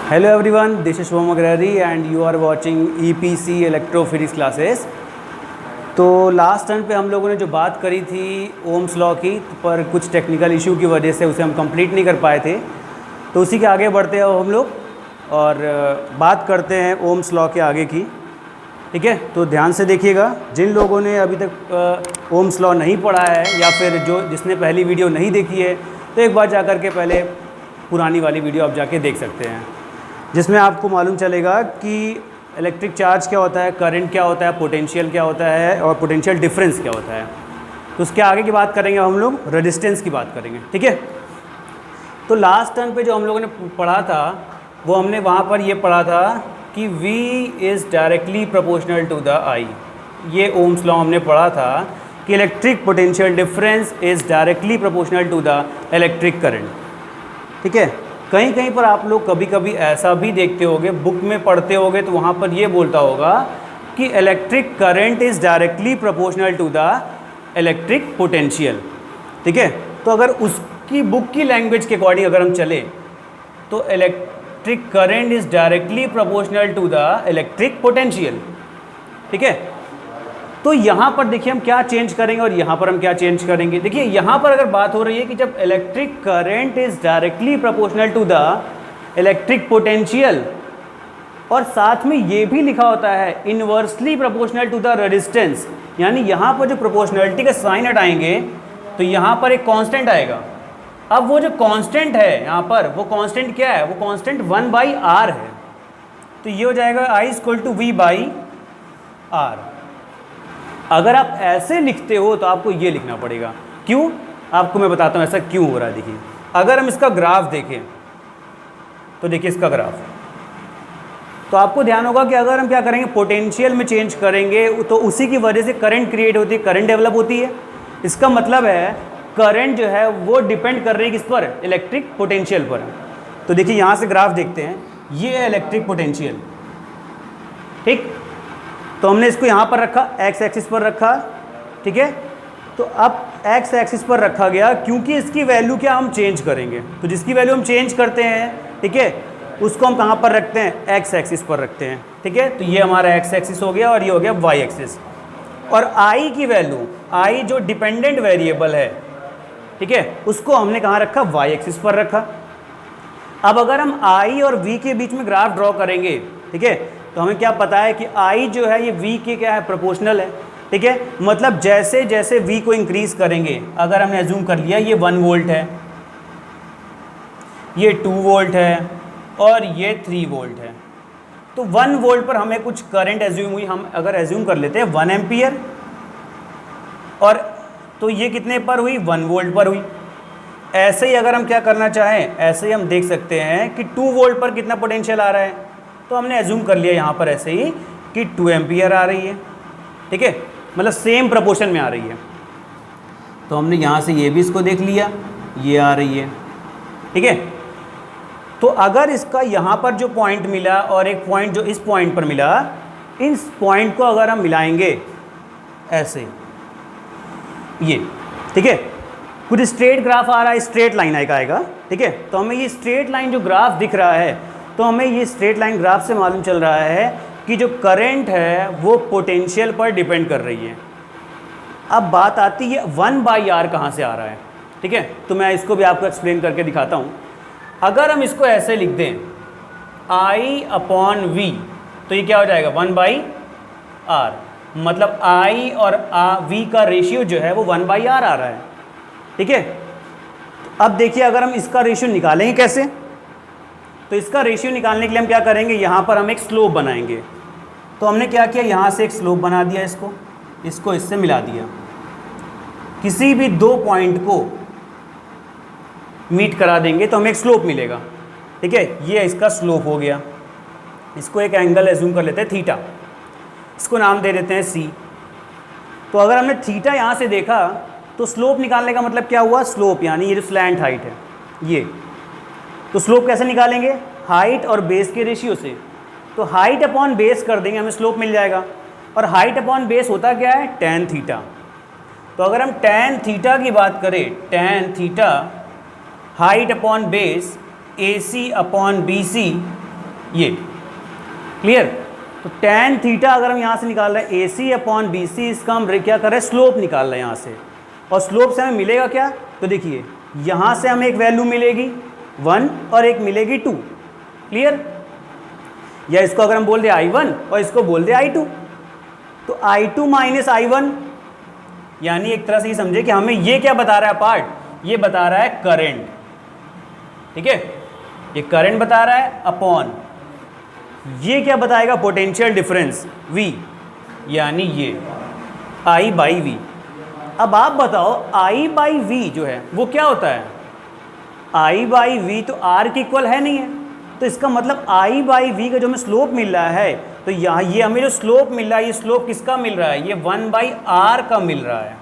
Hello everyone, this is Shubham Agrari and you are watching EPC electrophysics classes. तो last turn पे हम लोगों ने जो बात करी थी ओम्स लॉ की, पर कुछ टेक्निकल इशू की वजह से उसे हम कंप्लीट नहीं कर पाए थे, तो उसी के आगे बढ़ते हैं हम लोग और बात करते हैं ओम्स लॉ के आगे की। ठीक है, तो ध्यान से देखिएगा। जिन लोगों ने अभी तक ओम्स लॉ नहीं पढ़ा है या फिर जिसने पहली वीडियो नहीं देखी है, तो एक बार जा कर के पहले पुरानी वाली वीडियो आप जाके देख सकते हैं, जिसमें आपको मालूम चलेगा कि इलेक्ट्रिक चार्ज क्या होता है, करंट क्या होता है, पोटेंशियल क्या होता है और पोटेंशियल डिफरेंस क्या होता है। तो उसके आगे की बात करेंगे हम लोग, रेजिस्टेंस की बात करेंगे। ठीक है, तो लास्ट टर्न पे जो हम लोगों ने पढ़ा था वो हमने वहाँ पर ये पढ़ा था कि V is directly proportional to the I। ये ओम्स लॉ हमने पढ़ा था कि electric potential difference is directly proportional to the electric current. ठीक है, कहीं कहीं पर आप लोग कभी कभी ऐसा भी देखते होगे, बुक में पढ़ते होगे, तो वहाँ पर ये बोलता होगा कि electric current is directly proportional to the electric potential. ठीक है, तो अगर उसकी बुक की लैंग्वेज के अकॉर्डिंग अगर हम चले तो electric current is directly proportional to the electric potential. ठीक है, तो यहाँ पर देखिए हम क्या चेंज करेंगे और यहाँ पर हम क्या चेंज करेंगे। देखिए यहाँ पर अगर बात हो रही है कि जब electric current is directly proportional to the electric potential, और साथ में ये भी लिखा होता है inversely proportional to the resistance, यानी यहाँ पर जो प्रोपोर्शनलिटी का साइन हटाएंगे तो यहाँ पर एक कांस्टेंट आएगा। अब वो जो कांस्टेंट है यहाँ पर, वो कांस्टेंट क्या है? वो कांस्टेंट 1/r है। तो ये हो जाएगा I = V/r। अगर आप ऐसे लिखते हो तो आपको ये लिखना पड़ेगा। क्यों? आपको मैं बताता हूँ ऐसा क्यों हो रहा है। देखिए, अगर हम इसका ग्राफ देखें तो देखिए इसका ग्राफ, तो आपको ध्यान होगा कि अगर हम क्या करेंगे, पोटेंशियल में चेंज करेंगे तो उसी की वजह से करंट क्रिएट होती है, करंट डेवलप होती है। इसका मतलब है करंट जो है वो डिपेंड कर रही है किस पर? इलेक्ट्रिक पोटेंशियल पर। तो देखिए यहाँ से ग्राफ देखते हैं, ये है इलेक्ट्रिक पोटेंशियल। ठीक, तो हमने इसको यहाँ पर रखा, एक्स एक्सिस पर रखा। ठीक है, तो अब एक्स एक्सिस पर रखा गया क्योंकि इसकी वैल्यू क्या हम चेंज करेंगे, तो जिसकी वैल्यू हम चेंज करते हैं, ठीक है, उसको हम कहाँ पर रखते हैं? एक्स एक्सिस पर रखते हैं। ठीक है, तो ये हमारा एक्स एक्सिस हो गया और ये हो गया वाई एक्सिस। और आई की वैल्यू, आई जो डिपेंडेंट वेरिएबल है, ठीक है, उसको हमने कहाँ रखा? वाई एक्सिस पर रखा। अब अगर हम आई और वी के बीच में ग्राफ ड्रॉ करेंगे, ठीक है, तो हमें क्या पता है कि I जो है ये V के क्या है? प्रोपोर्शनल है। ठीक है, मतलब जैसे जैसे V को इंक्रीज करेंगे, अगर हमने एज्यूम कर लिया ये 1 वोल्ट है, ये 2 वोल्ट है और ये 3 वोल्ट है, तो 1 वोल्ट पर हमें कुछ करंट एज्यूम हुई। हम अगर एज्यूम कर लेते हैं 1 एम्पियर, और तो ये कितने पर हुई? 1 वोल्ट पर हुई। ऐसे ही अगर हम क्या करना चाहें, ऐसे ही हम देख सकते हैं कि 2 वोल्ट पर कितना पोटेंशियल आ रहा है, तो हमने एज्यूम कर लिया यहाँ पर ऐसे ही कि 2 एम्पियर आ रही है। ठीक है, मतलब सेम प्रोपोर्शन में आ रही है। तो हमने यहाँ से ये भी इसको देख लिया, ये आ रही है। ठीक है, तो अगर इसका यहाँ पर जो पॉइंट मिला और एक पॉइंट जो इस पॉइंट पर मिला, इस पॉइंट को अगर हम मिलाएंगे ऐसे, ये, ठीक है, कुछ स्ट्रेट ग्राफ आ रहा है, स्ट्रेट लाइन आएगा। ठीक है, तो हमें ये स्ट्रेट लाइन जो ग्राफ दिख रहा है, तो हमें ये स्ट्रेट लाइन ग्राफ से मालूम चल रहा है कि जो करंट है वो पोटेंशियल पर डिपेंड कर रही है। अब बात आती है 1/r कहाँ से आ रहा है। ठीक है, तो मैं इसको भी आपको एक्सप्लेन करके दिखाता हूँ। अगर हम इसको ऐसे लिख दें I/V, तो ये क्या हो जाएगा? 1/r, मतलब I और V का रेशियो जो है वो 1/r आ रहा है। ठीक है, अब देखिए अगर हम इसका रेशियो निकालेंगे कैसे, तो इसका रेशियो निकालने के लिए हम क्या करेंगे, यहाँ पर हम एक स्लोप बनाएंगे। तो हमने क्या किया, यहाँ से एक स्लोप बना दिया, इसको इससे मिला दिया। किसी भी 2 पॉइंट को मीट करा देंगे तो हमें एक स्लोप मिलेगा। ठीक है, ये इसका स्लोप हो गया। इसको एक एंगल एज्यूम कर लेते हैं थीटा, इसको नाम दे देते हैं C। तो अगर हमने थीटा यहाँ से देखा तो स्लोप निकालने का मतलब क्या हुआ? स्लोप यानी ये जो स्लैंट हाइट है ये, तो स्लोप कैसे निकालेंगे? हाइट और बेस के रेशियो से। तो हाइट अपॉन बेस कर देंगे, हमें स्लोप मिल जाएगा। और हाइट अपॉन बेस होता क्या है? tan theta. तो अगर हम tan थीटा की बात करें, tan theta height upon base AC upon BC ये। क्लियर? तो tan थीटा अगर हम यहाँ से निकाल रहे हैं AC अपॉन BC, इसका हम क्या कर रहे हैं, स्लोप निकाल रहे हैं यहाँ से। और स्लोप से हमें मिलेगा क्या, तो देखिए यहाँ से हमें एक वैल्यू मिलेगी 1 और एक मिलेगी 2। क्लियर? या इसको अगर हम बोल दे I1 और इसको बोल दे I2, तो I2 माइनस I1, यानी एक तरह से ये समझे कि हमें ये क्या बता रहा है पार्ट, ये बता रहा है करंट। ठीक है, ये करंट बता रहा है अपॉन ये क्या बताएगा, पोटेंशियल डिफरेंस V, यानी ये I बाई V। अब आप बताओ I बाई V जो है वो क्या होता है, I बाई V तो R के इक्वल है नहीं है, तो इसका मतलब I बाई V का जो हमें स्लोप मिल रहा है, तो यहाँ ये हमें जो स्लोप मिल रहा है, ये स्लोप किसका मिल रहा है, ये 1 बाई R का मिल रहा है।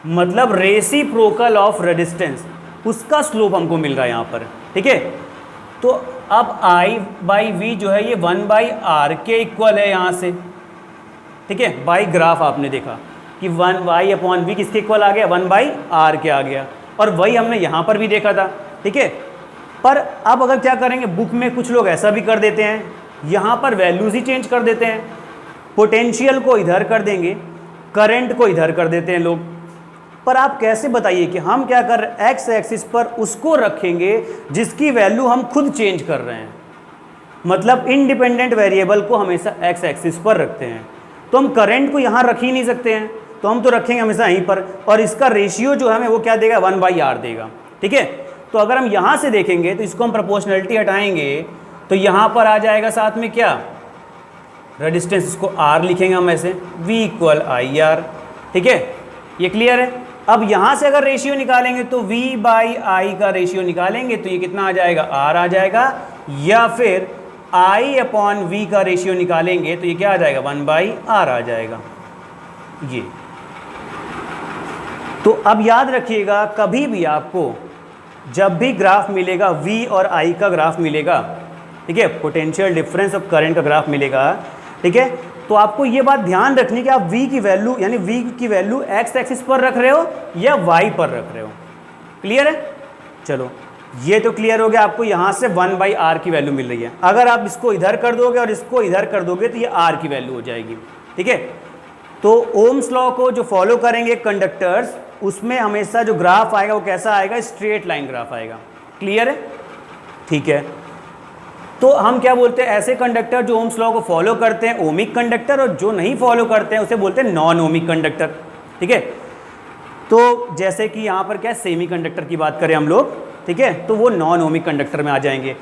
मतलब रेसिप्रोकल ऑफ रेजिस्टेंस, उसका स्लोप हमको मिल रहा है यहाँ पर। ठीक है, तो अब I बाई V जो है ये 1 बाई R के इक्वल है यहाँ से। ठीक है, बाई ग्राफ आपने देखा कि 1 Y अपॉन V किसके इक्वल आ गया, 1 बाई R के आ गया, और वही हमने यहाँ पर भी देखा था। ठीक है, पर अब अगर क्या करेंगे, बुक में कुछ लोग ऐसा भी कर देते हैं, यहाँ पर वैल्यूज़ ही चेंज कर देते हैं, पोटेंशियल को इधर कर देंगे, करंट को इधर कर देते हैं लोग। पर आप कैसे बताइए कि हम क्या कर रहे हैं, एक्स एक्सिस पर उसको रखेंगे जिसकी वैल्यू हम खुद चेंज कर रहे हैं। मतलब इंडिपेंडेंट वेरिएबल को हमेशा एक्स एक्सिस पर रखते हैं, तो हम करंट को यहाँ रख ही नहीं सकते हैं, तो हम तो रखेंगे हमेशा यहीं पर, और इसका रेशियो जो हमें वो क्या देगा, 1 बाई R देगा। ठीक है, तो अगर हम यहाँ से देखेंगे तो इसको हम प्रोपोर्शनलिटी हटाएंगे तो यहाँ पर आ जाएगा साथ में क्या, रेजिस्टेंस, इसको R लिखेंगे हम ऐसे, V इक्वल IR। ठीक है, ये क्लियर है। अब यहाँ से अगर रेशियो निकालेंगे तो V बाई I का रेशियो निकालेंगे तो ये कितना आ जाएगा, R आ जाएगा, या फिर I अपॉन V का रेशियो निकालेंगे तो ये क्या आ जाएगा, 1 बाई R आ जाएगा ये। तो अब याद रखिएगा, कभी भी आपको जब भी ग्राफ मिलेगा, V और I का ग्राफ मिलेगा, ठीक है, पोटेंशियल डिफरेंस और करंट का ग्राफ मिलेगा, ठीक है, तो आपको ये बात ध्यान रखनी कि आप V की वैल्यू, यानी V की वैल्यू एक्स एक्सिस पर रख रहे हो या Y पर रख रहे हो। क्लियर है? चलो, ये तो क्लियर हो गया, आपको यहाँ से 1 बाई R की वैल्यू मिल रही है। अगर आप इसको इधर कर दोगे और इसको इधर कर दोगे तो ये R की वैल्यू हो जाएगी। ठीक है, तो ओम्स लॉ को जो फॉलो करेंगे कंडक्टर्स, उसमें हमेशा जो ग्राफ आएगा वो कैसा आएगा, स्ट्रेट लाइन ग्राफ आएगा। क्लियर है? ठीक है, तो हम क्या बोलते हैं, ऐसे कंडक्टर जो ओम्स लॉ को फॉलो करते हैं ओमिक कंडक्टर, और जो नहीं फॉलो करते हैं उसे बोलते हैं नॉन ओमिक कंडक्टर। ठीक है, तो जैसे कि यहाँ पर क्या है, सेमी कंडक्टर की बात करें हम लोग, ठीक है, तो वो नॉन ओमिक कंडक्टर में आ जाएंगे।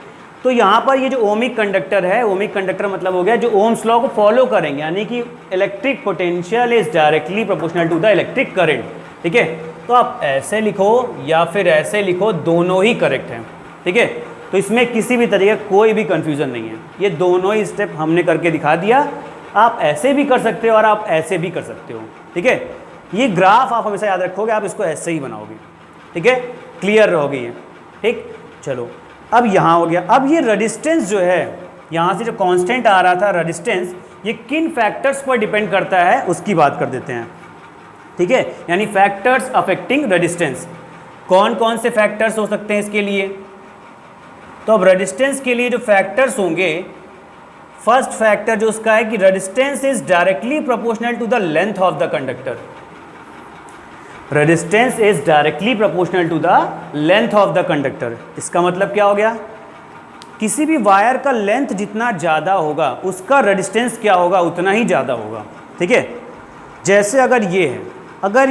तो यहाँ पर ये जो ओमिक कंडक्टर है, ओमिक कंडक्टर मतलब हो गया जो ओम्स लॉ को फॉलो करेंगे, यानी कि electric potential is directly proportional to the electric current. ठीक है, तो आप ऐसे लिखो या फिर ऐसे लिखो, दोनों ही करेक्ट हैं। ठीक है, तो इसमें किसी भी तरीके का कोई भी कंफ्यूजन नहीं है, ये दोनों ही स्टेप हमने करके दिखा दिया। आप ऐसे भी कर सकते हो और आप ऐसे भी कर सकते हो। ठीक है, ये ग्राफ आप हमेशा याद रखोगे, आप इसको ऐसे ही बनाओगे। ठीक है, क्लियर रहोगे ये। ठीक, चलो अब यहाँ हो गया। अब ये रेजिस्टेंस जो है, यहाँ से जो कांस्टेंट आ रहा था रेजिस्टेंस, ये किन फैक्टर्स पर डिपेंड करता है उसकी बात कर देते हैं। ठीक है, यानी फैक्टर्स अफेक्टिंग रेजिस्टेंस, कौन कौन से फैक्टर्स हो सकते हैं इसके लिए। तो अब रेजिस्टेंस के लिए जो फैक्टर्स होंगे, फर्स्ट फैक्टर जो उसका है कि resistance is directly proportional to the length of the conductor. Resistance is directly proportional to the length of the conductor. इसका मतलब क्या हो गया, किसी भी वायर का लेंथ जितना ज़्यादा होगा उसका रेजिस्टेंस क्या होगा, उतना ही ज़्यादा होगा। ठीक है, जैसे अगर ये है, अगर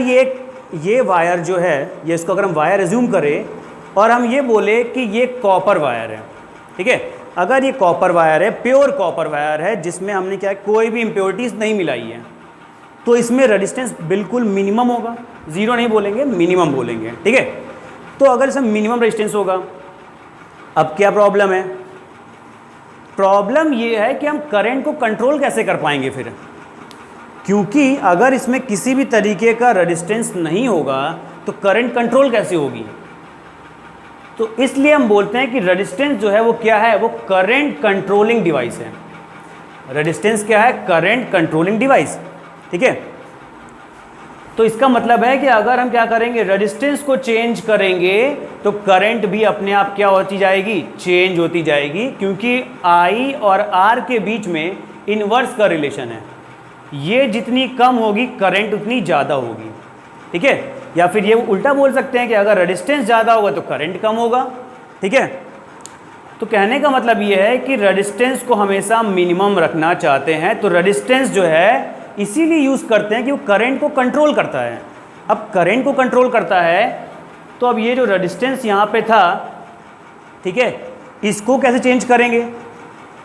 ये वायर जो है, ये इसको अगर हम वायर एज्यूम करें और हम ये बोले कि ये कॉपर वायर है। ठीक है, अगर ये कॉपर वायर है, प्योर कॉपर वायर है, जिसमें हमने क्या है, कोई भी इम्प्योरिटीज़ नहीं मिलाई है, तो इसमें रेजिस्टेंस बिल्कुल मिनिमम होगा। ज़ीरो नहीं बोलेंगे, मिनिमम बोलेंगे। ठीक है, तो अगर इसमें मिनिमम रेजिस्टेंस होगा, अब क्या प्रॉब्लम है, प्रॉब्लम ये है कि हम करंट को कंट्रोल कैसे कर पाएंगे फिर, क्योंकि अगर इसमें किसी भी तरीके का रेजिस्टेंस नहीं होगा तो करंट कंट्रोल कैसे होगी। तो इसलिए हम बोलते हैं कि रेजिस्टेंस जो है वो क्या है, वो करंट कंट्रोलिंग डिवाइस है। रेजिस्टेंस क्या है, करंट कंट्रोलिंग डिवाइस। ठीक है, तो इसका मतलब है कि अगर हम क्या करेंगे, रेजिस्टेंस को चेंज करेंगे तो करंट भी अपने आप क्या होती जाएगी, चेंज होती जाएगी, क्योंकि I और R के बीच में इनवर्स का रिलेशन है। ये जितनी कम होगी करंट उतनी ज़्यादा होगी, ठीक है। या फिर ये उल्टा बोल सकते हैं कि अगर रेजिस्टेंस ज़्यादा होगा तो करंट कम होगा, ठीक है। तो कहने का मतलब ये है कि रेजिस्टेंस को हमेशा मिनिमम रखना चाहते हैं, तो रेजिस्टेंस जो है इसीलिए यूज़ करते हैं कि वो करंट को कंट्रोल करता है। अब करंट को कंट्रोल करता है तो अब ये जो रेजिस्टेंस यहाँ पे था, ठीक है, इसको कैसे चेंज करेंगे।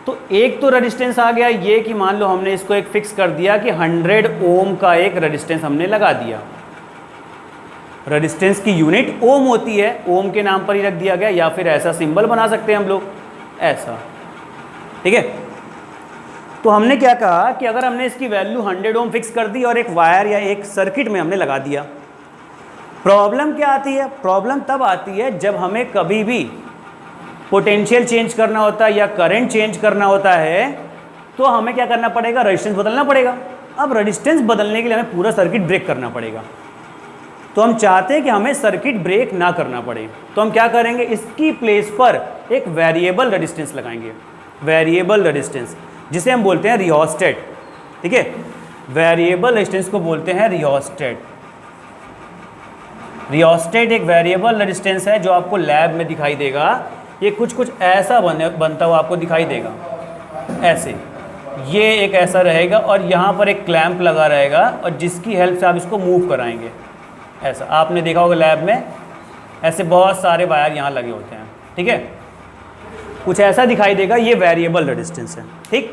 तो एक तो रेजिस्टेंस आ गया ये कि मान लो हमने इसको एक फिक्स कर दिया कि 100 ओम का एक रेजिस्टेंस हमने लगा दिया। रेजिस्टेंस की यूनिट ओम होती है, ओम के नाम पर ही रख दिया गया, या फिर ऐसा सिंबल बना सकते हैं हम लोग ऐसा, ठीक है। तो हमने क्या कहा कि अगर हमने इसकी वैल्यू 100 ओम फिक्स कर दी और एक वायर या एक सर्किट में हमने लगा दिया, प्रॉब्लम क्या आती है, प्रॉब्लम तब आती है जब हमें कभी भी पोटेंशियल चेंज करना होता है या करंट चेंज करना होता है, तो हमें क्या करना पड़ेगा, रेजिस्टेंस बदलना पड़ेगा। अब रेजिस्टेंस बदलने के लिए हमें पूरा सर्किट ब्रेक करना पड़ेगा। तो हम चाहते हैं कि हमें सर्किट ब्रेक ना करना पड़े, तो हम क्या करेंगे, इसकी प्लेस पर एक वेरिएबल रेजिस्टेंस लगाएंगे, वेरिएबल रेजिस्टेंस, जिसे हम बोलते हैं रियोस्टेट, ठीक है। वेरिएबल रेजिस्टेंस को बोलते हैं रियोस्टेट। रियोस्टेट एक वेरिएबल रेजिस्टेंस है जो आपको लैब में दिखाई देगा। ये कुछ ऐसा बनता हुआ आपको दिखाई देगा, ऐसे ये एक ऐसा रहेगा और यहाँ पर एक क्लैंप लगा रहेगा और जिसकी हेल्प से आप इसको मूव कराएंगे। ऐसा आपने देखा होगा लैब में, ऐसे बहुत सारे वायर यहाँ लगे होते हैं, ठीक है। कुछ ऐसा दिखाई देगा, ये वेरिएबल रेजिस्टेंस है, ठीक,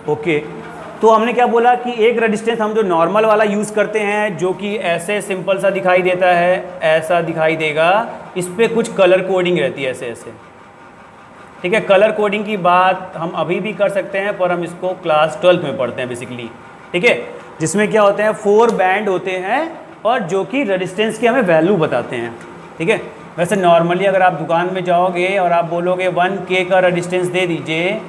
ओके। तो हमने क्या बोला कि एक रेजिस्टेंस हम जो नॉर्मल वाला यूज़ करते हैं, जो कि ऐसे सिंपल सा दिखाई देता है, ऐसा दिखाई देगा, इस पर कुछ कलर कोडिंग रहती है ऐसे ऐसे, ठीक है। कलर कोडिंग की बात हम अभी भी कर सकते हैं, पर हम इसको क्लास 12 में पढ़ते हैं बेसिकली, ठीक है। जिसमें क्या होते हैं, 4 बैंड होते हैं और जो कि रेजिस्टेंस की हमें वैल्यू बताते हैं, ठीक है। वैसे नॉर्मली अगर आप दुकान में जाओगे और आप बोलोगे 1K का रेजिस्टेंस दे दीजिए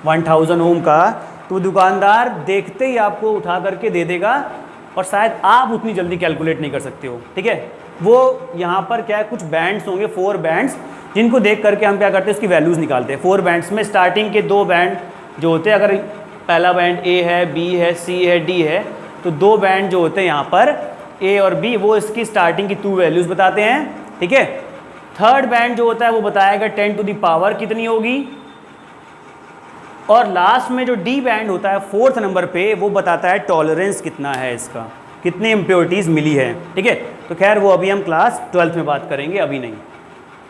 1000 ओम का, तो दुकानदार देखते ही आपको उठा करके दे देगा और शायद आप उतनी जल्दी कैलकुलेट नहीं कर सकते हो, ठीक है। वो यहाँ पर क्या है, कुछ बैंड्स होंगे, 4 बैंड्स, जिनको देख करके हम क्या करते हैं, उसकी वैल्यूज़ निकालते हैं। 4 बैंड्स में स्टार्टिंग के 2 बैंड जो होते हैं, अगर पहला बैंड A है, B है, C है, D है, तो 2 बैंड जो होते हैं यहाँ पर A और B, वो इसकी स्टार्टिंग की 2 वैल्यूज़ बताते हैं, ठीक है। थर्ड बैंड जो होता है वो बताएगा 10 टू द पावर कितनी होगी, और लास्ट में जो D बैंड होता है 4th नंबर पे, वो बताता है टॉलरेंस कितना है इसका, कितनी इम्प्योरिटीज़ मिली है, ठीक है। तो खैर वो अभी हम क्लास 12th में बात करेंगे, अभी नहीं।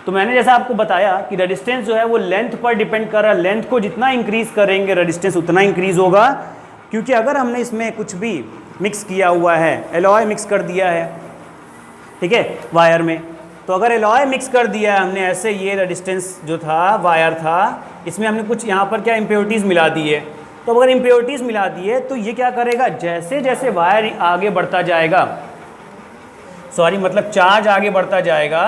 तो मैंने जैसा आपको बताया कि रेजिस्टेंस जो है वो लेंथ पर डिपेंड कर रहा है, लेंथ को जितना इंक्रीज़ करेंगे रेजिस्टेंस उतना इंक्रीज़ होगा, क्योंकि अगर हमने इसमें कुछ भी मिक्स किया हुआ है, एलॉय मिक्स कर दिया है, ठीक है, वायर में, तो अगर एलॉय मिक्स कर दिया है हमने ऐसे, ये रेजिस्टेंस जो था वायर था, इसमें हमने कुछ यहाँ पर क्या इम्प्योरिटीज़ मिला दी है, तो अगर इम्प्योरिटीज़ मिला दी है तो ये क्या करेगा, जैसे जैसे वायर आगे बढ़ता जाएगा, मतलब चार्ज आगे बढ़ता जाएगा,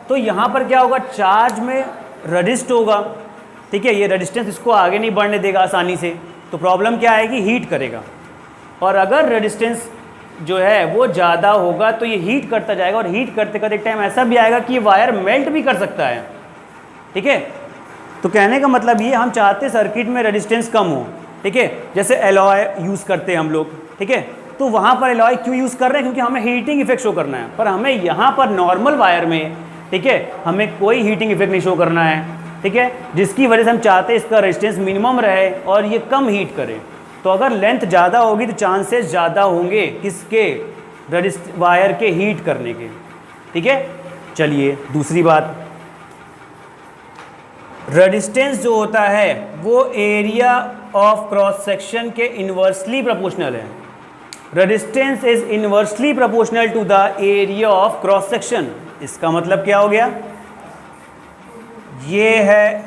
तो यहाँ पर क्या होगा, चार्ज में रजिस्ट होगा, ठीक है। ये रेजिस्टेंस इसको आगे नहीं बढ़ने देगा आसानी से, तो प्रॉब्लम क्या आएगी, हीट करेगा। और अगर रेजिस्टेंस जो है वो ज़्यादा होगा तो ये हीट करता जाएगा, और हीट करते करते एक टाइम ऐसा भी आएगा कि ये वायर मेल्ट भी कर सकता है, ठीक है। तो कहने का मतलब ये, हम चाहते सर्किट में रेजिस्टेंस कम हो, ठीक है। जैसे एलॉय यूज़ करते हैं हम लोग, ठीक है, तो वहाँ पर एलॉय क्यों यूज़ कर रहे हैं, क्योंकि हमें हीटिंग इफेक्ट शो करना है, पर हमें यहाँ पर नॉर्मल वायर में, ठीक है, हमें कोई हीटिंग इफेक्ट नहीं शो करना है, ठीक है, जिसकी वजह से हम चाहते हैं इसका रेजिस्टेंस मिनिमम रहे और ये कम हीट करे। तो अगर लेंथ ज़्यादा होगी तो चांसेस ज़्यादा होंगे किसके, वायर के हीट करने के, ठीक है। चलिए दूसरी बात, रेजिस्टेंस जो होता है वो एरिया ऑफ क्रॉस सेक्शन के इन्वर्सली प्रोपोर्शनल है। Resistance is inversely proportional to the area of cross section. इसका मतलब क्या हो गया, ये है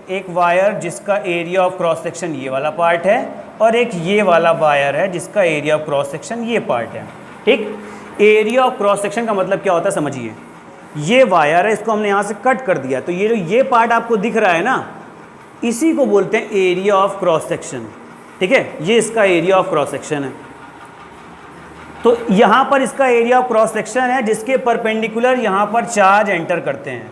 एक वायर जिसका एरिया ऑफ क्रॉस सेक्शन ये वाला पार्ट है, और एक ये वाला वायर है जिसका एरिया ऑफ क्रॉस सेक्शन ये पार्ट है, ठीक। एरिया ऑफ क्रॉस सेक्शन का मतलब क्या होता है समझिए, ये वायर है, इसको हमने यहाँ से कट कर दिया, तो ये जो ये पार्ट आपको दिख रहा है ना, इसी को बोलते हैं एरिया ऑफ क्रॉस सेक्शन, ठीक है। ये इसका एरिया ऑफ क्रॉस सेक्शन है। तो यहाँ पर इसका एरिया ऑफ क्रॉस सेक्शन है जिसके परपेंडिकुलर यहाँ पर चार्ज एंटर करते हैं।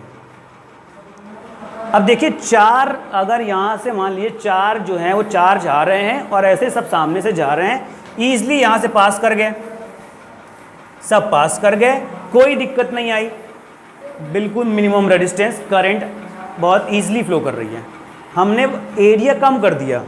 अब देखिए चार, अगर यहाँ से मान लीजिए चार जो हैं वो चार्ज आ रहे हैं और ऐसे सब सामने से जा रहे हैं, ईजिली यहाँ से पास कर गए, सब पास कर गए, कोई दिक्कत नहीं आई, बिल्कुल मिनिमम रेजिस्टेंस, करंट बहुत ईजिली फ्लो कर रही है। हमने एरिया कम कर दिया,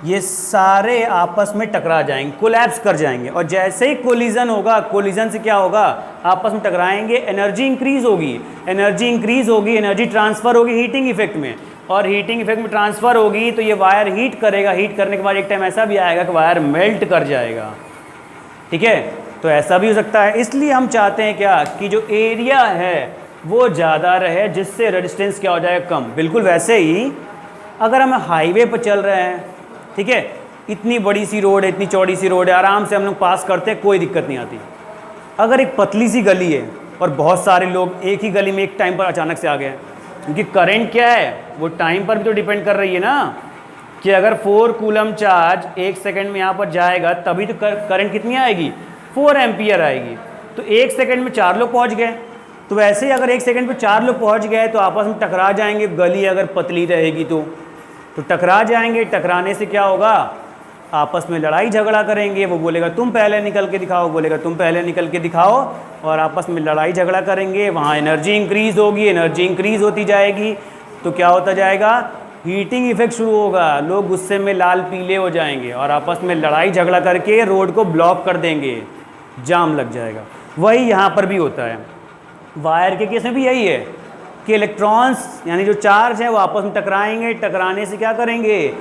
ये सारे आपस में टकरा जाएंगे, कोलैप्स कर जाएंगे, और जैसे ही कोलिजन होगा, कोलिजन से क्या होगा, आपस में टकराएंगे, एनर्जी इंक्रीज होगी, एनर्जी इंक्रीज होगी, एनर्जी ट्रांसफ़र होगी हीटिंग इफेक्ट में, और हीटिंग इफेक्ट में ट्रांसफ़र होगी तो ये वायर हीट करेगा, हीट करने के बाद एक टाइम ऐसा भी आएगा कि वायर मेल्ट कर जाएगा। ठीक है, तो ऐसा भी हो सकता है। इसलिए हम चाहते हैं क्या, कि जो एरिया है वो ज़्यादा रहे, जिससे रेजिस्टेंस क्या हो जाएगा, कम। बिल्कुल वैसे ही अगर हम हाईवे पर चल रहे हैं, ठीक है, इतनी बड़ी सी रोड है, इतनी चौड़ी सी रोड है, आराम से हम लोग पास करते हैं, कोई दिक्कत नहीं आती। अगर एक पतली सी गली है और बहुत सारे लोग एक ही गली में एक टाइम पर अचानक से आ गए, क्योंकि करंट क्या है, वो टाइम पर भी तो डिपेंड कर रही है ना, कि अगर 4 कूलम चार्ज 1 सेकेंड में यहाँ पर जाएगा तभी तो करंट कितनी आएगी, 4 एम्पियर आएगी। तो 1 सेकेंड में 4 लोग पहुँच गए। तो वैसे ही अगर 1 सेकेंड में 4 लोग पहुँच गए तो आपस में टकरा जाएंगे, गली अगर पतली रहेगी तो टकरा जाएंगे। टकराने से क्या होगा, आपस में लड़ाई झगड़ा करेंगे, वो बोलेगा तुम पहले निकल के दिखाओ, बोलेगा तुम पहले निकल के दिखाओ, और आपस में लड़ाई झगड़ा करेंगे। वहाँ एनर्जी इंक्रीज़ होगी, एनर्जी इंक्रीज़ होती जाएगी तो क्या होता जाएगा, हीटिंग इफेक्ट शुरू होगा, लोग गुस्से में लाल पीले हो जाएंगे और आपस में लड़ाई झगड़ा करके रोड को ब्लॉक कर देंगे, जाम लग जाएगा। वही यहाँ पर भी होता है, वायर के केस में भी यही है कि इलेक्ट्रॉन्स यानी जो चार्ज है वो आपस में टकराएंगे, टकराने से क्या करेंगे,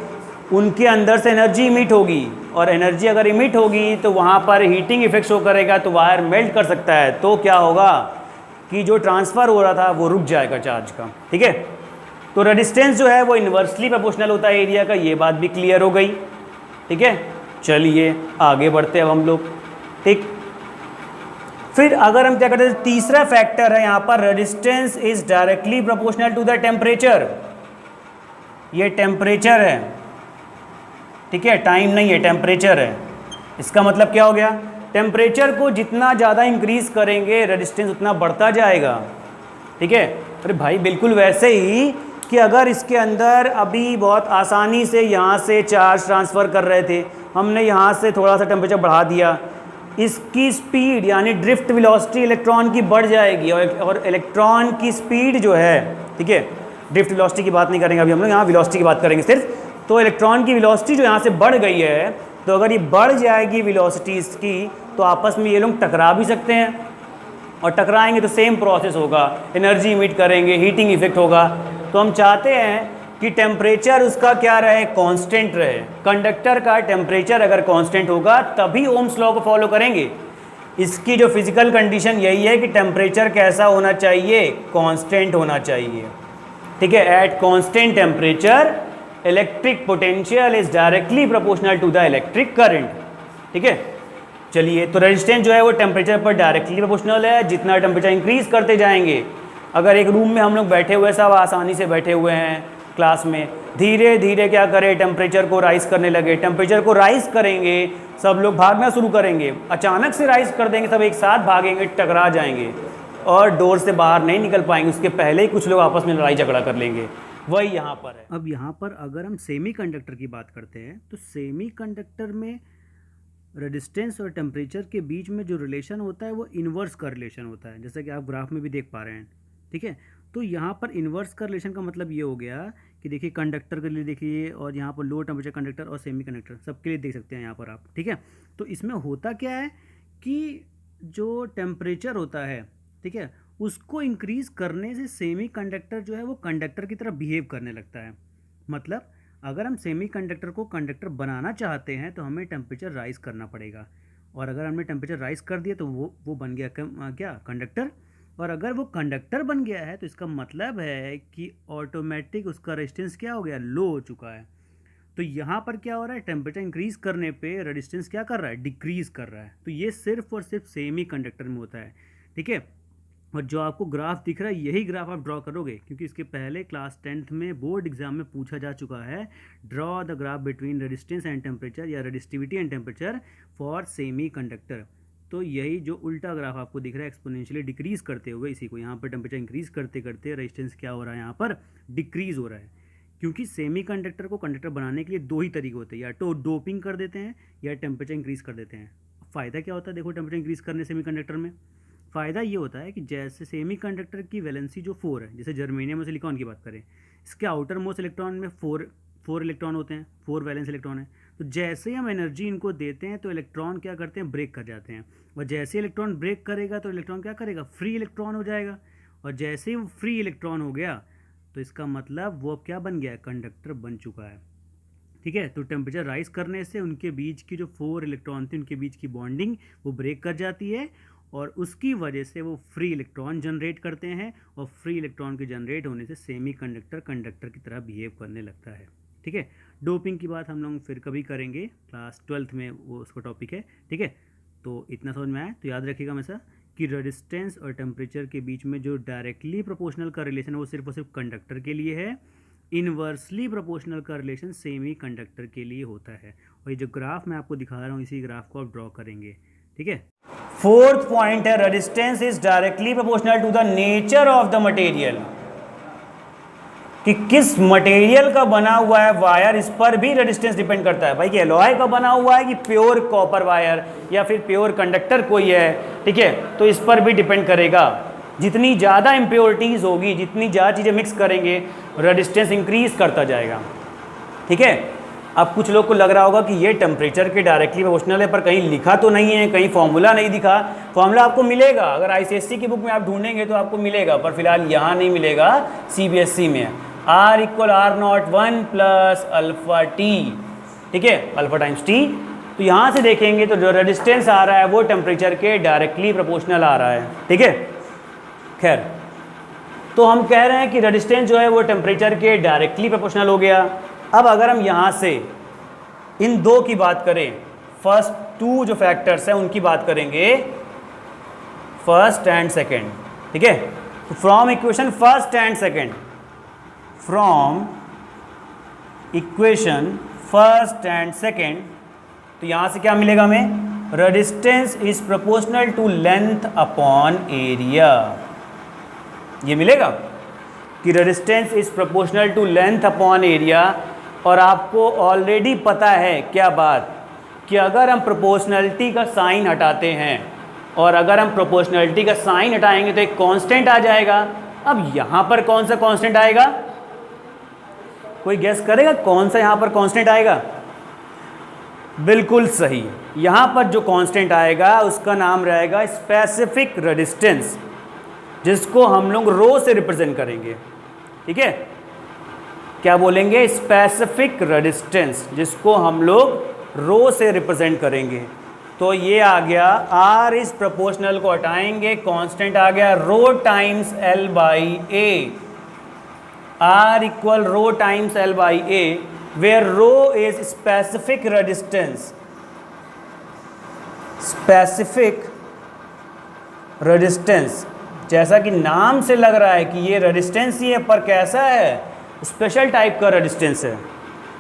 उनके अंदर से एनर्जी इमिट होगी, और एनर्जी अगर इमिट होगी तो वहाँ पर हीटिंग इफेक्ट शो करेगा, तो वायर मेल्ट कर सकता है। तो क्या होगा कि जो ट्रांसफ़र हो रहा था वो रुक जाएगा चार्ज का। ठीक है, तो रेजिस्टेंस जो है वो इन्वर्सली प्रोपोर्शनल होता है एरिया का, ये बात भी क्लियर हो गई। ठीक है, चलिए आगे बढ़ते हैं अब हम लोग। ठीक, फिर अगर हम क्या करते हैं, तीसरा फैक्टर है यहाँ पर, resistance is directly proportional to the temperature. ये टेम्परेचर है, ठीक है, टाइम नहीं है, टेम्परेचर है। इसका मतलब क्या हो गया, टेम्परेचर को जितना ज़्यादा इंक्रीज करेंगे रेजिस्टेंस उतना बढ़ता जाएगा। ठीक है, अरे भाई बिल्कुल वैसे ही कि अगर इसके अंदर अभी बहुत आसानी से यहाँ से चार्ज ट्रांसफ़र कर रहे थे, हमने यहाँ से थोड़ा सा टेम्परेचर बढ़ा दिया, इसकी स्पीड यानी ड्रिफ्ट वेलोसिटी इलेक्ट्रॉन की बढ़ जाएगी, और इलेक्ट्रॉन की स्पीड जो है, ठीक है, ड्रिफ्ट वेलोसिटी की बात नहीं करेंगे अभी हम लोग, यहाँ वेलोसिटी की बात करेंगे सिर्फ। तो इलेक्ट्रॉन की वेलोसिटी जो यहाँ से बढ़ गई है, तो अगर ये बढ़ जाएगी वेलोसिटी इसकी, तो आपस में ये लोग टकरा भी सकते हैं, और टकराएंगे तो सेम प्रोसेस होगा, एनर्जी इमिट करेंगे, हीटिंग इफेक्ट होगा। तो हम चाहते हैं कि टेम्परेचर उसका क्या रहे, कांस्टेंट रहे। कंडक्टर का टेम्परेचर अगर कांस्टेंट होगा तभी ओम्स लॉ को फॉलो करेंगे। इसकी जो फिजिकल कंडीशन यही है कि टेम्परेचर कैसा होना चाहिए, कांस्टेंट होना चाहिए। ठीक है, at constant temperature electric potential is directly proportional to the electric current. ठीक है, चलिए, तो रेजिस्टेंस जो है वो टेम्परेचर पर डायरेक्टली प्रोपोर्शनल है। जितना टेम्परेचर इंक्रीज करते जाएंगे, अगर एक रूम में हम लोग बैठे हुए, सब आसानी से बैठे हुए हैं क्लास में, धीरे धीरे क्या करें, टेम्परेचर को राइज करने लगे, टेम्परेचर को राइज करेंगे, सब लोग भागना शुरू करेंगे, अचानक से राइज कर देंगे, सब एक साथ भागेंगे, टकरा जाएंगे और डोर से बाहर नहीं निकल पाएंगे, उसके पहले ही कुछ लोग आपस में लड़ाई झगड़ा कर लेंगे। वही यहाँ पर है। अब यहाँ पर अगर हम सेमी कंडक्टर की बात करते हैं, तो सेमी कंडक्टर में रेजिस्टेंस और टेम्परेचर के बीच में जो रिलेशन होता है वो इन्वर्स का रिलेशन होता है, जैसा कि आप ग्राफ में भी देख पा रहे हैं। ठीक है, तो यहाँ पर इन्वर्स का रिलेशन का मतलब ये हो गया कि देखिए कंडक्टर के लिए देखिए, और यहाँ पर लो टेम्परेचर कंडक्टर और सेमी कंडक्टर सबके लिए देख सकते हैं यहाँ पर आप। ठीक है, तो इसमें होता क्या है कि जो टेम्परेचर होता है, ठीक है, उसको इंक्रीज़ करने से सेमी कंडक्टर जो है वो कंडक्टर की तरह बिहेव करने लगता है। मतलब अगर हम सेमी कंडक्टर को कंडक्टर बनाना चाहते हैं तो हमें टेम्परेचर राइज करना पड़ेगा, और अगर हमने टेम्परेचर राइज कर दिया तो वो बन गया क्या, कंडक्टर। और अगर वो कंडक्टर बन गया है तो इसका मतलब है कि ऑटोमेटिक उसका रेजिस्टेंस क्या हो गया, लो हो चुका है। तो यहाँ पर क्या हो रहा है, टेम्परेचर इंक्रीज करने पे रेजिस्टेंस क्या कर रहा है, डिक्रीज कर रहा है। तो ये सिर्फ और सिर्फ सेमी कंडक्टर में होता है। ठीक है, और जो आपको ग्राफ दिख रहा है यही ग्राफ आप ड्रॉ करोगे, क्योंकि इसके पहले क्लास 10th में बोर्ड एग्जाम में पूछा जा चुका है, draw the graph between resistance and temperature या resistivity and temperature for semiconductor. तो यही जो उल्टा ग्राफ आपको दिख रहा है एक्सपोनेंशियली डिक्रीज करते हुए, इसी को यहाँ पर टेम्परेचर इंक्रीज करते करते रेजिस्टेंस क्या हो रहा है यहाँ पर डिक्रीज हो रहा है। क्योंकि सेमी कंडक्टर को कंडक्टर बनाने के लिए दो ही तरीके होते हैं, या तो डोपिंग कर देते हैं या टेम्परेचर इंक्रीज कर देते हैं। फ़ायदा क्या होता है देखो टेम्परेचर इंक्रीज करने सेमी कंडक्टर में? फ़ायदा ये होता है कि जैसे सेमी कंडक्टर की वैलेंसी जो 4 है, जैसे जर्मेनियम और सिलिकॉन की बात करें, इसके आउटर मोस्ट इलेक्ट्रॉन में 4 इलेक्ट्रॉन होते हैं, 4 वैलेंस इलेक्ट्रॉन है। तो जैसे ही हम एनर्जी इनको देते हैं तो इलेक्ट्रॉन क्या करते हैं, ब्रेक कर जाते हैं। और जैसे इलेक्ट्रॉन ब्रेक करेगा तो इलेक्ट्रॉन क्या करेगा, फ्री इलेक्ट्रॉन हो जाएगा। और जैसे ही वो फ्री इलेक्ट्रॉन हो गया तो इसका मतलब वो अब क्या बन गया है, कंडक्टर बन चुका है। ठीक है, तो टेम्परेचर राइज करने से उनके बीच की जो 4 इलेक्ट्रॉन थे उनके बीच की बॉन्डिंग वो ब्रेक कर जाती है, और उसकी वजह से वो फ्री इलेक्ट्रॉन जनरेट करते हैं, और फ्री इलेक्ट्रॉन के जनरेट होने से सेमी कंडक्टर कंडक्टर की तरह बिहेव करने लगता है। ठीक है, डोपिंग की बात हम लोग फिर कभी करेंगे, क्लास 12th में वो उसका टॉपिक है। ठीक है, तो इतना समझ में आया तो याद रखिएगा हमेशा कि रेजिस्टेंस और टेम्परेचर के बीच में जो डायरेक्टली प्रोपोर्शनल का रिलेशन है वो सिर्फ और सिर्फ कंडक्टर के लिए है, इनवर्सली प्रोपोर्शनल का रिलेशन सेमी कंडक्टर के लिए होता है। और ये जो ग्राफ मैं आपको दिखा रहा हूँ इसी ग्राफ को आप ड्रॉ करेंगे। ठीक है, फोर्थ पॉइंट है resistance is directly proportional to the nature of the material, कि किस मटेरियल का बना हुआ है वायर, इस पर भी रेजिस्टेंस डिपेंड करता है। भाई कि एलॉय का बना हुआ है कि प्योर कॉपर वायर या फिर प्योर कंडक्टर कोई है, ठीक है, तो इस पर भी डिपेंड करेगा। जितनी ज़्यादा इम्प्योरिटीज़ होगी, जितनी ज़्यादा चीज़ें मिक्स करेंगे, रेजिस्टेंस इंक्रीज करता जाएगा। ठीक है, अब कुछ लोग को लग रहा होगा कि ये टेम्परेचर के डायरेक्टली प्रोपोर्शनल है, पर कहीं लिखा तो नहीं है, कहीं फॉर्मूला नहीं दिखा। फॉर्मूला आपको मिलेगा, अगर आईसीएससी की बुक में आप ढूंढेंगे तो आपको मिलेगा, पर फिलहाल यहाँ नहीं मिलेगा, सीबीएसई में R = R0 1 + अल्फा टी। ठीक है, अल्फा टाइम्स टी। तो यहाँ से देखेंगे तो जो रेजिस्टेंस आ रहा है वो टेम्परेचर के डायरेक्टली प्रोपोर्शनल आ रहा है। ठीक है, खैर, तो हम कह रहे हैं कि रेजिस्टेंस जो है वो टेम्परेचर के डायरेक्टली प्रोपोर्शनल हो गया। अब अगर हम यहाँ से इन दो की बात करें, फर्स्ट 2 जो फैक्टर्स हैं उनकी बात करेंगे, फर्स्ट एंड सेकेंड। ठीक है, तो from equation first and second, from equation first and second, तो यहाँ से क्या मिलेगा हमें, resistance is proportional to length upon area. ये मिलेगा कि resistance is proportional to length upon area. और आपको ऑलरेडी पता है क्या बात, कि अगर हम प्रोपोर्शनलिटी का साइन हटाते हैं, और अगर हम प्रोपोर्शनलिटी का साइन हटाएंगे तो एक कांस्टेंट आ जाएगा। अब यहाँ पर कौन सा कांस्टेंट आएगा, कोई गेस करेगा कौन सा यहाँ पर कांस्टेंट आएगा? बिल्कुल सही, यहाँ पर जो कांस्टेंट आएगा उसका नाम रहेगा स्पेसिफिक रेजिस्टेंस, जिसको हम लोग रो से रिप्रेजेंट करेंगे। ठीक है, क्या बोलेंगे, स्पेसिफिक रेजिस्टेंस, जिसको हम लोग रो से रिप्रेजेंट करेंगे। तो ये आ गया, R इज प्रोपोर्शनल को हटाएंगे, कांस्टेंट आ गया rho times L/A। R = rho times L/A, where rho is specific resistance, specific resistance, जैसा कि नाम से लग रहा है कि ये रेजिस्टेंस ही है, पर कैसा है, स्पेशल टाइप का रेजिस्टेंस है।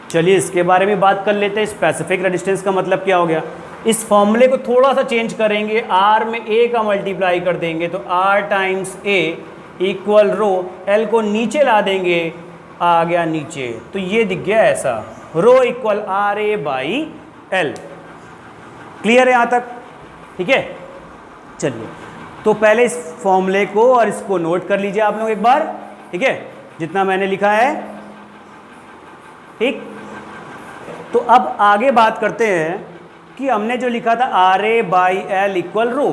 चलिए इसके बारे में बात कर लेते हैं। स्पेसिफिक रेजिस्टेंस का मतलब क्या हो गया, इस फॉर्मूले को थोड़ा सा चेंज करेंगे, R में A का मल्टीप्लाई कर देंगे तो R times A = rho, L को नीचे ला देंगे, आ गया नीचे, तो ये दिख गया ऐसा, रो = RA/L। क्लियर है यहाँ तक? ठीक है, चलिए तो पहले इस फॉर्मूले को और इसको नोट कर लीजिए आप लोग एक बार। ठीक है, जितना मैंने लिखा है। ठीक, तो अब आगे बात करते हैं कि हमने जो लिखा था RA/L = रो,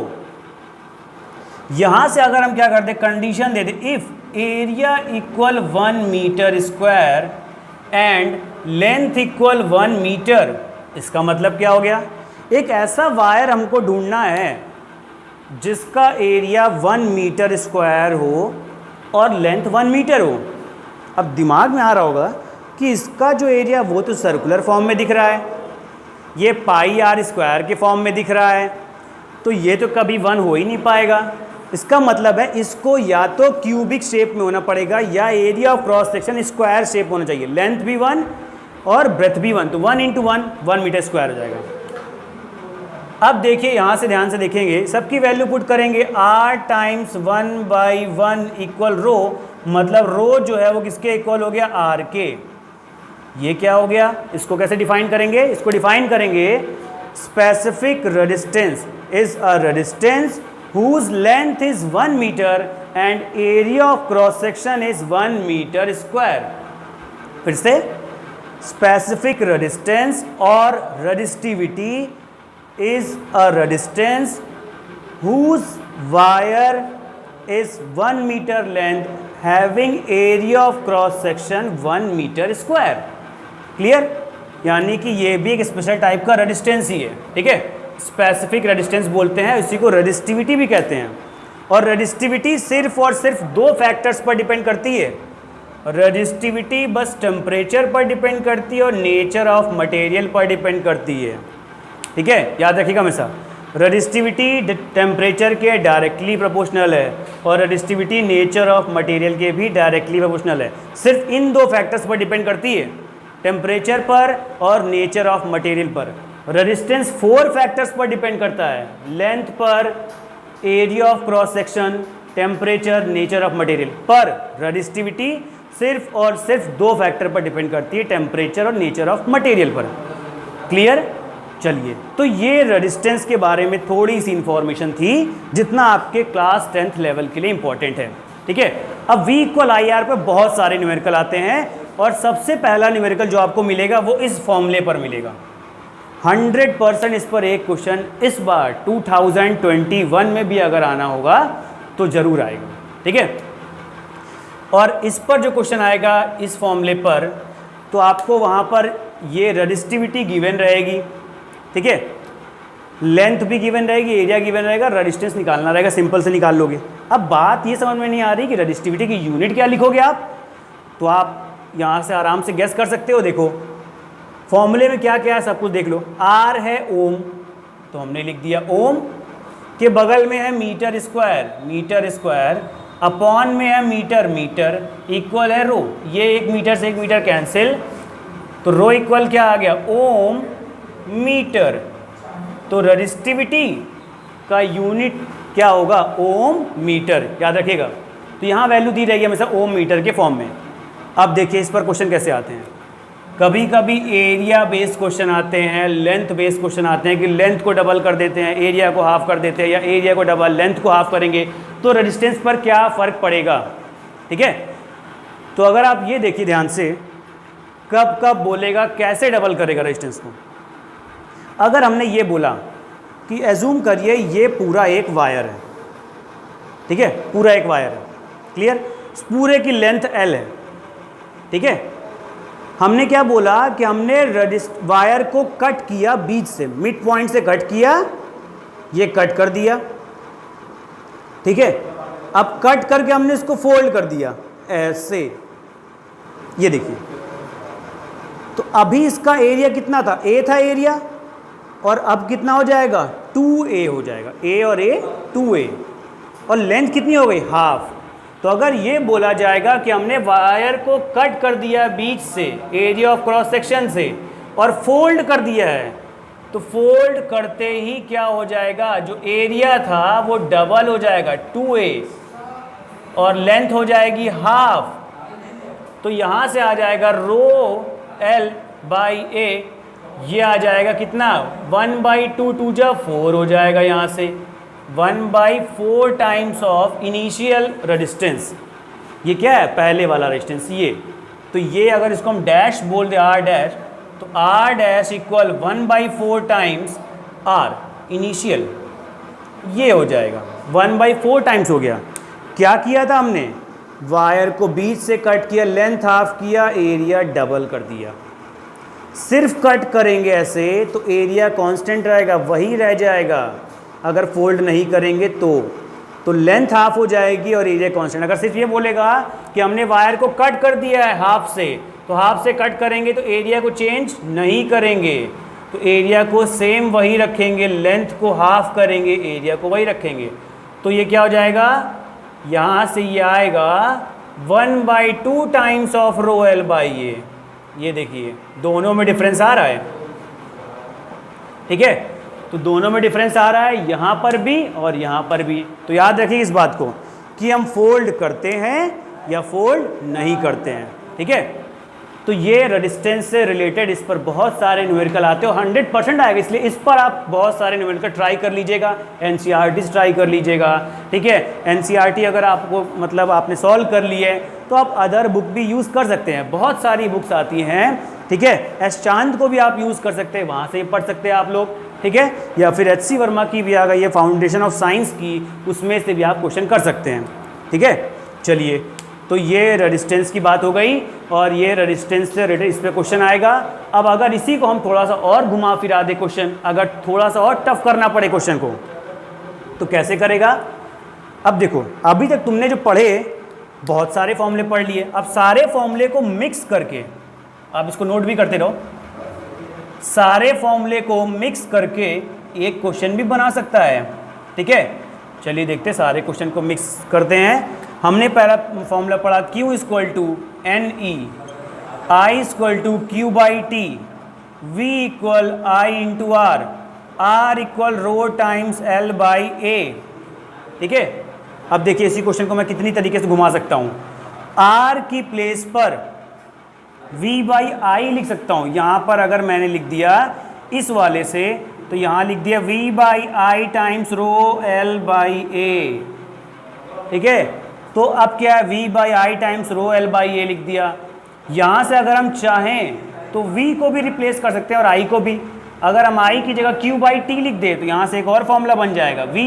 यहां से अगर हम क्या करते, कंडीशन दे दे, if area = 1 metre square and length = 1 metre, इसका मतलब क्या हो गया, एक ऐसा वायर हमको ढूंढना है जिसका एरिया 1 मीटर स्क्वायर हो और लेंथ 1 मीटर हो। अब दिमाग में आ रहा होगा कि इसका जो एरिया वो तो सर्कुलर फॉर्म में दिख रहा है, ये πr² के फॉर्म में दिख रहा है, तो ये तो कभी 1 हो ही नहीं पाएगा। इसका मतलब है इसको या तो क्यूबिक शेप में होना पड़ेगा या area of cross section square shape होना चाहिए, लेंथ भी 1 और ब्रेथ भी 1, तो 1 × 1 मीटर स्क्वायर हो जाएगा। अब देखिए यहाँ से ध्यान से देखेंगे, सबकी वैल्यू पुट करेंगे, r × 1/1 इक्वल रो, मतलब रो जो है वो किसके इक्वल हो गया, r के। ये क्या हो गया, इसको कैसे डिफाइन करेंगे, इसको डिफाइन करेंगे specific resistance is a resistance whose length is 1 meter and area of cross section is 1 meter square। फिर से, specific resistance और resistivity is a resistance whose wire is 1 meter length having area of cross section 1 meter square। Clear? यानी कि ये भी एक special type का resistance ही है, ठीक है। स्पेसिफिक रेजिस्टेंस बोलते हैं, इसी को रेजिस्टिविटी भी कहते हैं। और रेजिस्टिविटी सिर्फ और सिर्फ 2 फैक्टर्स पर डिपेंड करती है। रेजिस्टिविटी बस टेम्परेचर पर डिपेंड करती है और नेचर ऑफ मटेरियल पर डिपेंड करती है, ठीक है, याद रखिएगा हमेशा। रेजिस्टिविटी टेम्परेचर के डायरेक्टली प्रोपोर्शनल है और रेजिस्टिविटी नेचर ऑफ मटेरियल के भी डायरेक्टली प्रोपोर्शनल है। सिर्फ इन 2 फैक्टर्स पर डिपेंड करती है, टेम्परेचर पर और नेचर ऑफ मटेरियल पर। रेजिस्टेंस 4 फैक्टर्स पर डिपेंड करता है, लेंथ पर, area of cross section, temperature, nature of material. पर रेजिस्टिविटी सिर्फ और सिर्फ 2 फैक्टर पर डिपेंड करती है, टेम्परेचर और नेचर ऑफ मटेरियल पर। क्लियर? चलिए, तो ये रेजिस्टेंस के बारे में थोड़ी सी इंफॉर्मेशन थी, जितना आपके क्लास 10th लेवल के लिए इंपॉर्टेंट है, ठीक है। अब V = IR पे बहुत सारे न्यूमेरिकल आते हैं और सबसे पहला न्यूमेरिकल जो आपको मिलेगा वो इस फॉर्मूले पर मिलेगा। 100% इस पर एक क्वेश्चन इस बार 2021 में भी अगर आना होगा तो ज़रूर आएगा, ठीक है। और इस पर जो क्वेश्चन आएगा इस फॉर्मूले पर, तो आपको वहाँ पर ये रेजिस्टिविटी गिवन रहेगी, ठीक है, लेंथ भी गिवन रहेगी, एरिया गिवन रहेगा, रेजिस्टेंस निकालना रहेगा, सिंपल से निकाल लोगे। अब बात ये समझ में नहीं आ रही कि रेजिस्टिविटी की यूनिट क्या लिखोगे आप, तो आप यहाँ से आराम से गेस कर सकते हो। देखो फॉर्मूले में क्या क्या है सब कुछ देख लो। R है ओम, तो हमने लिख दिया ओम, के बगल में है मीटर स्क्वायर, अपॉन में है मीटर, इक्वल है रो। ये 1 मीटर से 1 मीटर कैंसिल, तो रो इक्वल क्या आ गया, ओम मीटर। तो रेजिस्टिविटी का यूनिट क्या होगा, ओम मीटर, याद रखिएगा। तो यहाँ वैल्यू दी रहेगी हमेशा ओम मीटर के फॉर्म में। अब देखिए इस पर क्वेश्चन कैसे आते हैं। कभी कभी एरिया बेस्ड क्वेश्चन आते हैं, लेंथ बेस्ड क्वेश्चन आते हैं कि लेंथ को डबल कर देते हैं, एरिया को हाफ कर देते हैं, या एरिया को डबल, लेंथ को हाफ करेंगे तो रेजिस्टेंस पर क्या फ़र्क पड़ेगा, ठीक है। तो अगर आप ये देखिए ध्यान से, कब कब बोलेगा, कैसे डबल करेगा रेजिस्टेंस को। अगर हमने ये बोला कि एज्यूम करिए ये पूरा एक वायर है, ठीक है, पूरा एक वायर है, क्लियर, पूरे की लेंथ L है, ठीक है। हमने क्या बोला कि हमने वायर को कट किया बीच से, मिड पॉइंट से कट किया, ये कट कर दिया, ठीक है। अब कट करके हमने इसको फोल्ड कर दिया ऐसे, ये देखिए। तो अभी इसका एरिया कितना था, A था एरिया, और अब कितना हो जाएगा, 2A हो जाएगा, A और A 2A, और लेंथ कितनी हो गई, हाफ। तो अगर ये बोला जाएगा कि हमने वायर को कट कर दिया बीच से, एरिया ऑफ क्रॉस सेक्शन से, और फोल्ड कर दिया है, तो फोल्ड करते ही क्या हो जाएगा, जो एरिया था वो डबल हो जाएगा 2A, और लेंथ हो जाएगी हाफ। तो यहाँ से आ जाएगा रो L/A, ये आ जाएगा कितना, 1/2, 2 जा 4 हो जाएगा, यहाँ से 1/4 टाइम्स ऑफ इनिशियल रेजिस्टेंस। ये क्या है, पहले वाला रेजिस्टेंस ये। तो ये अगर इसको हम डैश बोल दे R डैश, तो R dash equal 1/4 times R initial, ये हो जाएगा 1/4 टाइम्स हो गया। क्या किया था हमने, वायर को बीच से कट किया, लेंथ हाफ किया, एरिया डबल कर दिया। सिर्फ कट करेंगे ऐसे तो एरिया कांस्टेंट रहेगा, वही रह जाएगा। अगर फोल्ड नहीं करेंगे तो लेंथ हाफ हो जाएगी और एरिया कांस्टेंट। अगर सिर्फ ये बोलेगा कि हमने वायर को कट कर दिया है हाफ से, तो हाफ से कट करेंगे तो एरिया को चेंज नहीं करेंगे, तो एरिया को सेम वही रखेंगे, लेंथ को हाफ करेंगे, एरिया को वही रखेंगे। तो ये क्या हो जाएगा, यहाँ से ये आएगा 1/2 times of rho L by A. ये देखिए दोनों में डिफरेंस आ रहा है, ठीक है। तो दोनों में डिफरेंस आ रहा है, यहाँ पर भी और यहाँ पर भी। तो याद रखिए इस बात को कि हम फोल्ड करते हैं या फोल्ड नहीं करते हैं, ठीक है। तो ये रेजिस्टेंस से रिलेटेड इस पर बहुत सारे न्यूमेरिकल आते हो, 100% आएगा, इसलिए इस पर आप बहुत सारे न्यूमेरिकल ट्राई कर लीजिएगा, एनसीईआरटी ट्राई कर लीजिएगा, ठीक है। एनसीईआरटी अगर आपको मतलब आपने सॉल्व कर ली है तो आप अदर बुक भी यूज़ कर सकते हैं, बहुत सारी बुक्स आती हैं, ठीक है। एस चांद को भी आप यूज़ कर सकते हैं, वहाँ से पढ़ सकते हैं आप लोग, ठीक है। या फिर HC वर्मा की भी आ गई है फाउंडेशन ऑफ साइंस की, उसमें से भी आप क्वेश्चन कर सकते हैं, ठीक है। चलिए, तो ये रेजिस्टेंस की बात हो गई और ये रेजिस्टेंस से रिलेटेड इस पर क्वेश्चन आएगा। अब अगर इसी को हम थोड़ा सा और घुमा फिरा दे क्वेश्चन, अगर थोड़ा सा और टफ करना पड़े क्वेश्चन को, तो कैसे करेगा। अब देखो, अभी तक तुमने जो पढ़े बहुत सारे फॉर्मूले पढ़ लिए, अब सारे फॉर्मूले को मिक्स करके, आप इसको नोट भी करते रहो, सारे फॉर्मूले को मिक्स करके एक क्वेश्चन भी बना सकता है, ठीक है। चलिए देखते हैं, सारे क्वेश्चन को मिक्स करते हैं। हमने पहला फॉर्मूला पढ़ा Q = NE, I = Q/T, V = I × R, R = ρ times L/A, ठीक है। अब देखिए इसी क्वेश्चन को मैं कितनी तरीके से घुमा सकता हूँ। R की प्लेस पर V/I लिख सकता हूँ, यहाँ पर अगर मैंने लिख दिया इस वाले से, तो यहाँ लिख दिया V/I टाइम्स ρ L/A, ठीक है। तो अब क्या है, V/I टाइम्स ρ L/A लिख दिया। यहाँ से अगर हम चाहें तो V को भी रिप्लेस कर सकते हैं और I को भी। अगर हम I की जगह Q/T लिख दे तो यहाँ से एक और फॉर्मूला बन जाएगा, V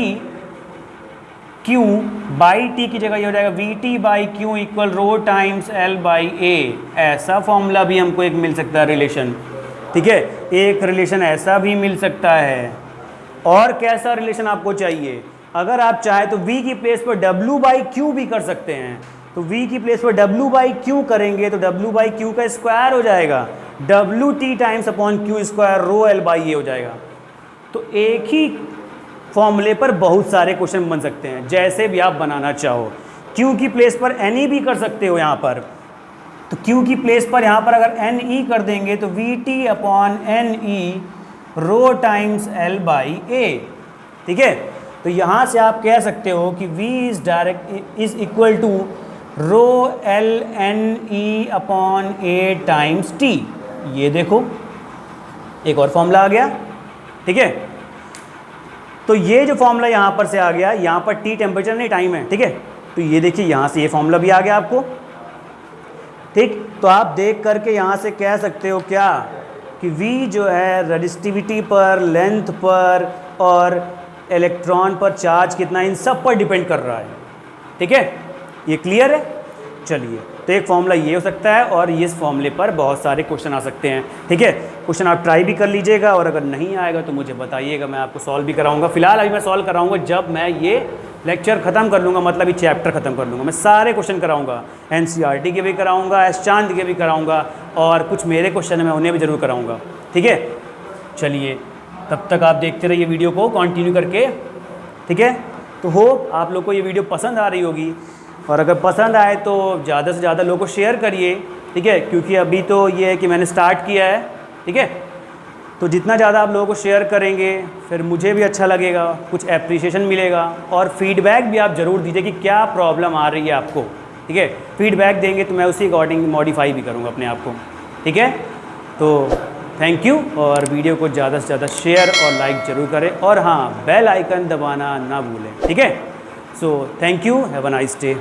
Q/T की जगह ये हो जाएगा VT/Q = ρ टाइम्स L/A। ऐसा फॉर्मूला भी हमको एक मिल सकता है रिलेशन, ठीक है। एक रिलेशन ऐसा भी मिल सकता है। और कैसा रिलेशन आपको चाहिए, अगर आप चाहे तो V की प्लेस पर W/Q भी कर सकते हैं। तो V की प्लेस पर W/Q करेंगे तो W/Q का स्क्वायर हो जाएगा, WT times upon Q square ρ L/A हो जाएगा। तो एक ही फॉर्मूले पर बहुत सारे क्वेश्चन बन सकते हैं, जैसे भी आप बनाना चाहो। Q की प्लेस पर NE भी कर सकते हो यहाँ पर, तो Q की प्लेस पर यहाँ पर अगर NE कर देंगे तो VT/NE ρ टाइम्स L/A, ठीक है। तो यहाँ से आप कह सकते हो कि V is equal to ρ LNE/A times T। ये देखो एक और फॉर्मूला आ गया, ठीक है। तो ये जो फॉर्मूला यहाँ पर से आ गया, यहाँ पर T टेम्परेचर नहीं टाइम है, ठीक है। तो ये देखिए यहाँ से ये फॉर्मूला भी आ गया आपको, ठीक। तो आप देख करके यहाँ से कह सकते हो क्या कि V जो है रेजिस्टिविटी पर, लेंथ पर और इलेक्ट्रॉन पर चार्ज कितना, इन सब पर डिपेंड कर रहा है, ठीक है। ये क्लियर है। चलिए, तो एक फॉर्मूला ये हो सकता है और इस फॉर्मूले पर बहुत सारे क्वेश्चन आ सकते हैं, ठीक है। क्वेश्चन आप ट्राई भी कर लीजिएगा और अगर नहीं आएगा तो मुझे बताइएगा, मैं आपको सॉल्व भी कराऊंगा। फिलहाल अभी मैं सॉल्व कराऊंगा जब मैं ये लेक्चर ख़त्म कर लूँगा, मतलब ये चैप्टर ख़त्म कर लूँगा। मैं सारे क्वेश्चन कराऊँगा, NCERT के भी कराऊँगा, एस चांद के भी कराऊँगा और कुछ मेरे क्वेश्चन मैं उन्हें भी ज़रूर कराऊँगा, ठीक है। चलिए, तब तक आप देखते रहिए वीडियो को कंटिन्यू करके, ठीक है। तो होप आप लोग को ये वीडियो पसंद आ रही होगी, और अगर पसंद आए तो ज़्यादा से ज़्यादा लोगों को शेयर करिए, ठीक है। क्योंकि अभी तो ये है कि मैंने स्टार्ट किया है, ठीक है। तो जितना ज़्यादा आप लोगों को शेयर करेंगे फिर मुझे भी अच्छा लगेगा, कुछ एप्रिसिएशन मिलेगा और फीडबैक भी आप ज़रूर दीजिए कि क्या प्रॉब्लम आ रही है आपको, ठीक है। फीडबैक देंगे तो मैं उसी अकॉर्डिंग मॉडिफाई भी करूँगा अपने आप को, ठीक है। तो थैंक यू, और वीडियो को ज़्यादा से ज़्यादा शेयर और लाइक ज़रूर करें, और हाँ, बेल आइकन दबाना ना भूलें, ठीक है। So thank you, have a nice day.